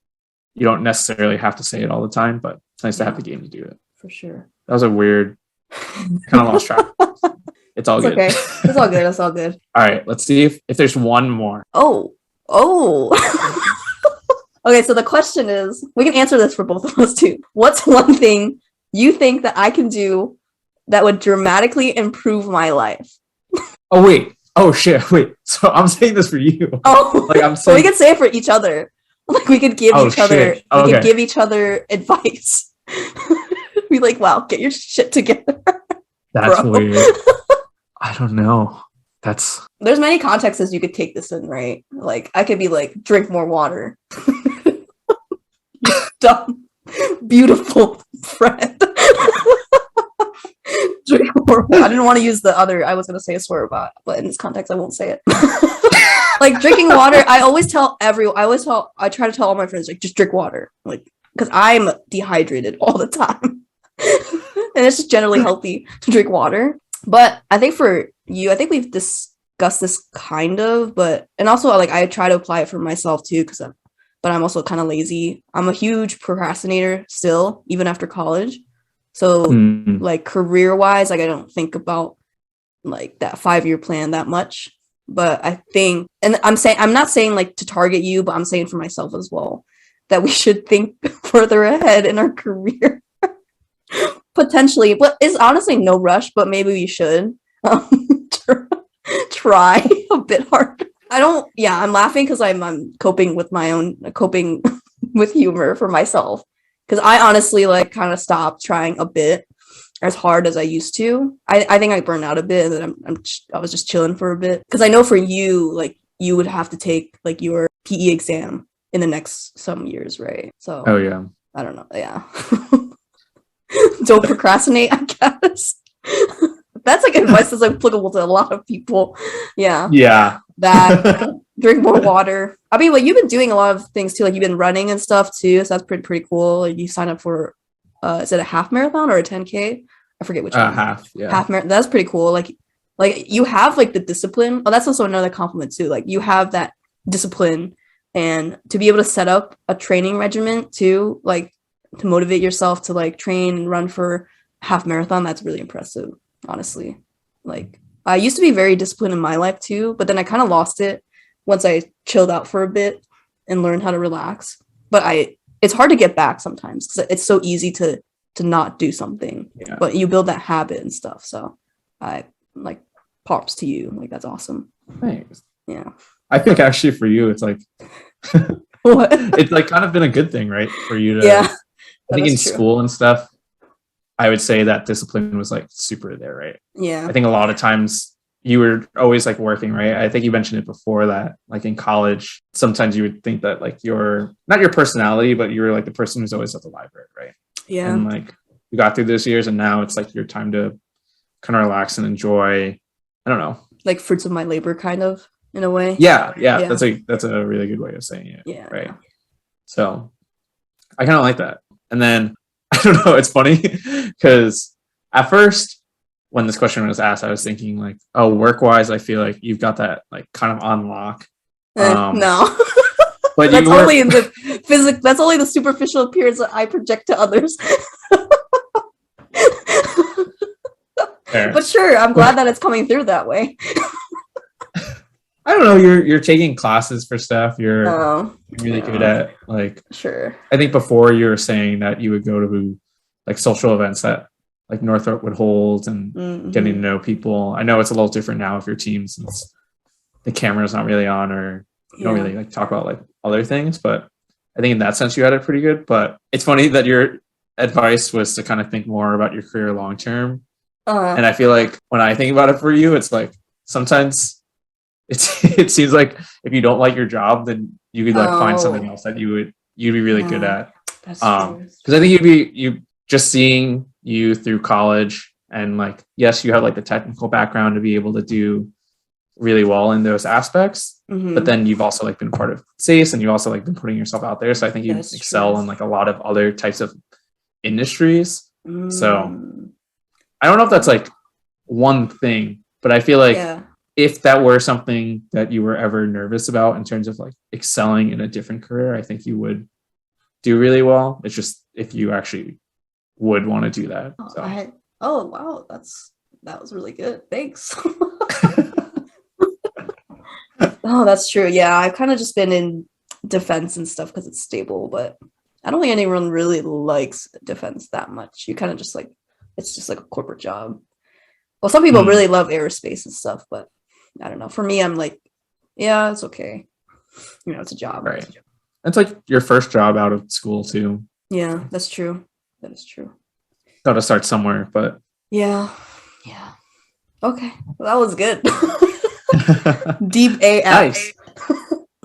you don't necessarily have to say it all the time, but it's nice to have the game to do it. For sure. That was a weird, kind of lost track. It's all good. Okay. It's all good. It's all good. All right. Let's see if there's one more. Oh. Okay, so the question is, we can answer this for both of us too. What's one thing you think that I can do that would dramatically improve my life? Oh, wait. Oh, shit. Wait. So I'm saying this for you. Oh, like I'm saying... so we could say it for each other. Like we could give each other, we could give each other advice. Be like, wow, get your shit together. That's weird. I don't know. There's many contexts you could take this in, right? Like I could be like, drink more water. You dumb, beautiful friend. Drink more water. I didn't want to use the other. I was gonna say a swear about, but in this context, I won't say it. Like drinking water. I try to tell all my friends, like, just drink water, like, because I'm dehydrated all the time, and it's just generally healthy to drink water. But I think for you, I think we've discussed this kind of, and also like I try to apply it for myself too, but I'm also kind of lazy. I'm a huge procrastinator still, even after college. So like career wise, like I don't think about like that 5-year plan that much. But I think, and I'm not saying like to target you, but I'm saying for myself as well, that we should think further ahead in our career. Potentially, but it's honestly no rush, but maybe we should try a bit harder. I'm laughing because I'm coping with humor for myself, because I honestly like kind of stopped trying a bit as hard as I used to. I think I burned out a bit, and then I was just chilling for a bit, because I know for you, like you would have to take like your PE exam in the next some years, right? So I don't know. Yeah. Don't procrastinate, I guess. That's like advice that's applicable to a lot of people. Yeah. That drink more water. I mean, like you've been doing a lot of things too. Like you've been running and stuff too. So that's pretty cool. Like you signed up for is it a half marathon or a 10K? I forget which one. Half. Yeah. Half marathon. That's pretty cool. Like you have like the discipline. Oh, that's also another compliment too. Like you have that discipline, and to be able to set up a training regimen too, like to motivate yourself to like train and run for half marathon. That's really impressive, honestly. Like I used to be very disciplined in my life too, but then I kind of lost it once I chilled out for a bit and learned how to relax. But it's hard to get back sometimes because it's so easy to not do something, but you build that habit and stuff. So I like props to you. Like that's awesome. Thanks. Yeah. I think actually for you, it's like, what? It's like kind of been a good thing, right? For you to, I think in school and stuff, I would say that discipline was like super there, right? Yeah. I think a lot of times you were always like working, right? I think you mentioned it before that like in college, sometimes you would think that like not your personality, but you were like the person who's always at the library, right? Yeah. And like you got through those years and now it's like your time to kind of relax and enjoy, I don't know. Like fruits of my labor kind of in a way. Yeah. That's a really good way of saying it. Yeah. Right. So I kind of like that. And then I don't know, it's funny because at first when this question was asked, I was thinking like, oh, work-wise, I feel like you've got that like kind of on lock. No. But that's only in the that's only the superficial appearance that I project to others. But sure, I'm glad that it's coming through that way. I don't know, you're taking classes for stuff. You're really good at like, sure. I think before you were saying that you would go to like social events that like Northrop would hold and getting to know people. I know it's a little different now if your team, since the camera's not really on or you don't really like talk about like other things, but I think in that sense you had it pretty good. But it's funny that your advice was to kind of think more about your career long term. And I feel like when I think about it for you, it's like sometimes it seems like if you don't like your job, then you could like find something else that you'd be really good at. Because I think you just seeing you through college And like, yes, you have like the technical background to be able to do really well in those aspects, but then you've also like been part of SACE and you also like been putting yourself out there. So I think you excel in like a lot of other types of industries. So I don't know if that's like one thing, but I feel like if that were something that you were ever nervous about in terms of like excelling in a different career, I think you would do really well. It's just if you actually would want to do that. Oh wow, that was really good. Thanks. Oh, that's true. Yeah, I've kind of just been in defense and stuff because it's stable, but I don't think anyone really likes defense that much. You kind of just like, it's just like a corporate job. Well, some people really love aerospace and stuff, but I don't know. For me, I'm like, yeah, it's okay. You know, it's a job. Right. It's like your first job out of school too. Yeah, that's true. That is true. Got to start somewhere, but yeah. Okay, well, that was good. Deep AF. Nice.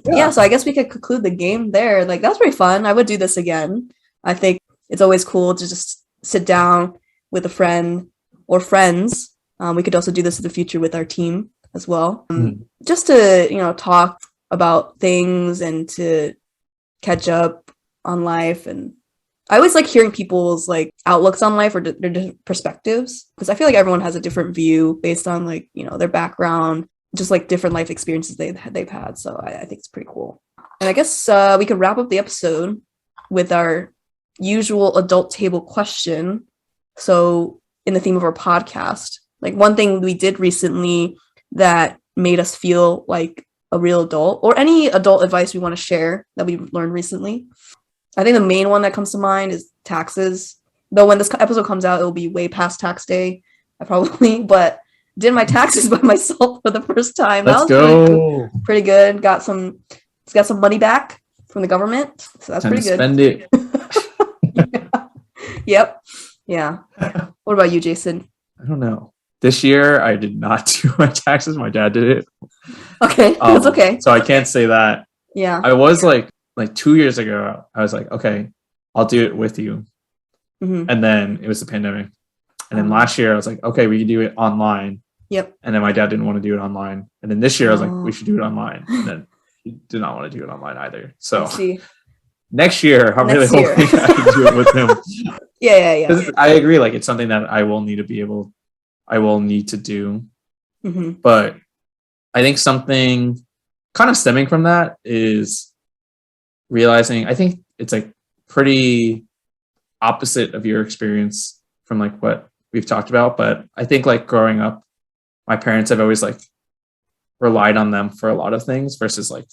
Yeah, so I guess we could conclude the game there. Like, that was pretty fun. I would do this again. I think it's always cool to just sit down with a friend or friends. We could also do this in the future with our team as well. Just to, you know, talk about things and to catch up on life. And I always like hearing people's like outlooks on life or their different perspectives, because I feel like everyone has a different view based on like, you know, their background, just like different life experiences they've had. So I think it's pretty cool. And I guess we could wrap up the episode with our usual adult table question. So in the theme of our podcast, like one thing we did recently that made us feel like a real adult, or any adult advice we want to share that we learned recently. I think the main one that comes to mind is taxes. Though when this episode comes out, it'll be way past tax day. But did my taxes by myself for the first time. Let's go. Pretty good. Got some money back from the government, so that's pretty good. Spend it. Yep. Yeah. What about you, Jason? I don't know. This year, I did not do my taxes. My dad did it. Okay, that's okay. So I can't say that. Yeah. I was like 2 years ago, I was like, okay, I'll do it with you. And then it was the pandemic. And then last year I was like, okay, we can do it online. Yep. And then my dad didn't want to do it online. And then this year I was like, we should do it online. And then he did not want to do it online either. So next year, I'm really hoping I can do it with him. Yeah. I agree. Like, it's something that I will need to do. But I think something kind of stemming from that is realizing, I think it's like pretty opposite of your experience from like what we've talked about. But I think like growing up, my parents have always like relied on them for a lot of things versus like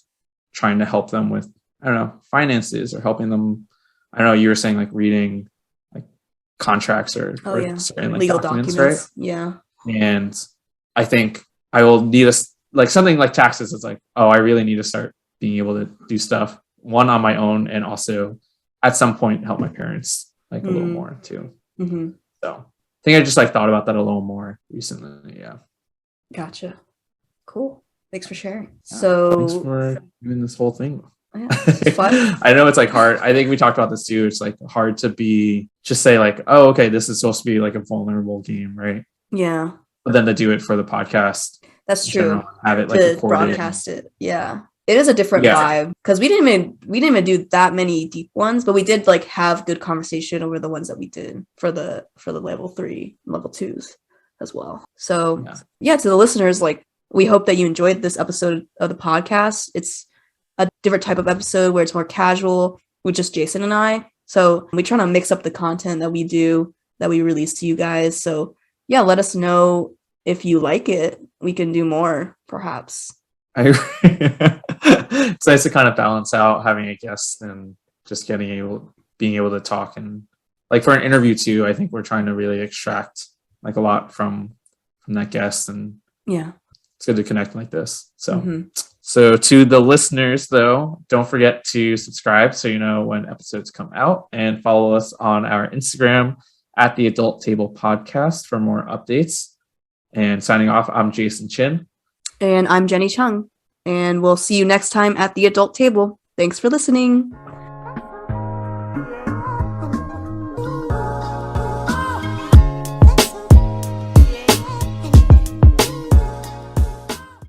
trying to help them with, I don't know, finances or helping them. I don't know, you were saying like reading like contracts or certain like legal documents, right? Yeah. And I think I will need like something like taxes. It's like, oh, I really need to start being able to do stuff one on my own, and also at some point help my parents like a little more too. So I think I just like thought about that a little more recently. Yeah. Gotcha. Cool. Thanks for sharing. Thanks for doing this whole thing. Yeah, it's fun. I know it's like hard. I think we talked about this too. It's like hard to just say like, oh, okay, this is supposed to be like a vulnerable game, right? Yeah. But then to do it for the podcast. That's true. Have it like to broadcast it. Yeah. It is a different vibe, because we didn't even do that many deep ones, but we did like have good conversation over the ones that we did for the level 3, level 2s as well. So to the listeners, like, we hope that you enjoyed this episode of the podcast. It's a different type of episode where it's more casual with just Jason and I. So we try to mix up the content that we do, that we release to you guys. So yeah, let us know if you like it. We can do more, perhaps. I agree. It's nice to kind of balance out having a guest and just being able to talk. And like for an interview too, I think we're trying to really extract like a lot from that guest, and it's good to connect like this. So so to the listeners though, don't forget to subscribe so you know when episodes come out, and follow us on our Instagram at the Adult Table Podcast for more updates. And signing off, I'm Jason Chin. And I'm Jenny Chung. And we'll see you next time at the Adult Table. Thanks for listening.